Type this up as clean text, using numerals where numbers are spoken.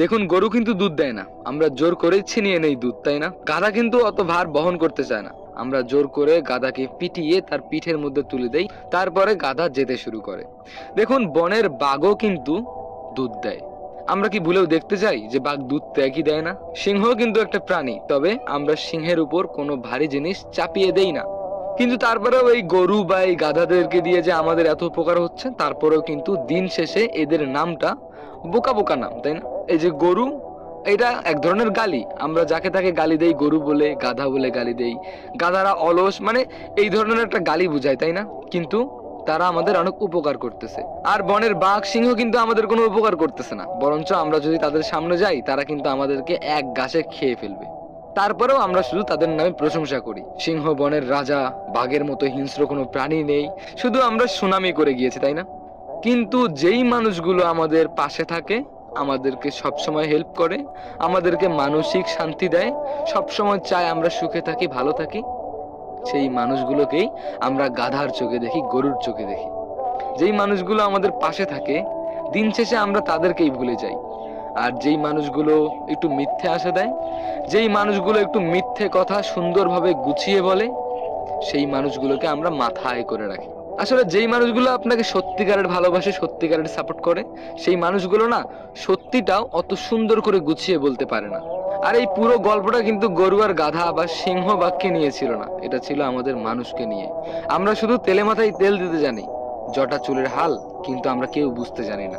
দেখুন, গরু কিন্তু দুধ দেয় না, আমরা জোর করে ছিনিয়ে নেই দুধ, তাই না? গাধা কিন্তু অত ভার বহন করতে চায় না, আমরা জোর করে গাধাকে পিটিয়ে তার পিঠের মধ্যে তুলে দেই, তারপরে গাধা যেতে শুরু করে। দেখুন, বনের বাঘও কিন্তু দুধ দেয়। আমরা কি ভুলেও দেখতে চাই যে বাঘ দুধ দেয় কি দেয় না? সিংহ কিন্তু একটা প্রাণী, তবে আমরা সিংহের উপর কোনো ভারী জিনিস চাপিয়ে দেই না। কিন্তু তারপরেও এই গরু বা এই গাধাদেরকে দিয়ে যে আমাদের এত উপকার হচ্ছে, তারপরেও কিন্তু দিন শেষে এদের নামটা বোকা বোকা নাম, তাই না? এই যে গরু, এটা এক ধরনের গালি। আমরা যাকে তাকে গালি দেই, গরু বলে, গাধা বলে গালি দেই। গাধারা অলস, মানে এই ধরনের একটা গালি বুঝায়, তাই না? কিন্তু তারা আমাদের অনেক উপকার করতেছে। আর বনের বাঘ সিংহ কিন্তু আমাদের কোনো উপকার করতেছে না, বরঞ্চ আমরা যদি তাদের সামনে যাই, তারা কিন্তু আমাদেরকে এক গাছে খেয়ে ফেলবে। তারপরেও আমরা শুধু তাদের নামে প্রশংসা করি। সিংহ বনের রাজা, বাঘের মতো হিংস্র কোনো প্রাণী নেই, শুধু আমরা সুনামি করে গিয়েছি, তাই না? কিন্তু যেই মানুষগুলো আমাদের পাশে থাকে, আমাদেরকে সবসময় হেল্প করে, আমাদেরকে মানসিক শান্তি দেয়, সবসময় চায় আমরা সুখে থাকি, ভালো থাকি, সেই মানুষগুলোকেই আমরা গাধার চোখে দেখি, গরুর চোখে দেখি। যেই মানুষগুলো আমাদের পাশে থাকে, দিন শেষে আমরা তাদেরকেই ভুলে যাই। আর যেই মানুষগুলো একটু মিথ্যে আশা দেয়, যেই মানুষগুলো একটু মিথ্যে কথা সুন্দরভাবে গুছিয়ে বলে, সেই মানুষগুলোকে আমরা মাথায় করে রাখি। আসলে যেই মানুষগুলো আপনাকে সত্যিকারের ভালোবাসে, সত্যিকারের সাপোর্ট করে, সেই মানুষগুলো না সত্যিটাও অত সুন্দর করে গুছিয়ে বলতে পারে না। আর এই পুরো গল্পটা কিন্তু গরু আর গাধা বা সিংহ বাঘকে নিয়ে ছিল না, এটা ছিল আমাদের মানুষকে নিয়ে। আমরা শুধু তেলে মাথায় তেল দিতে জানি, জটা চুলের হাল কিন্তু আমরা কেউ বুঝতে জানি না।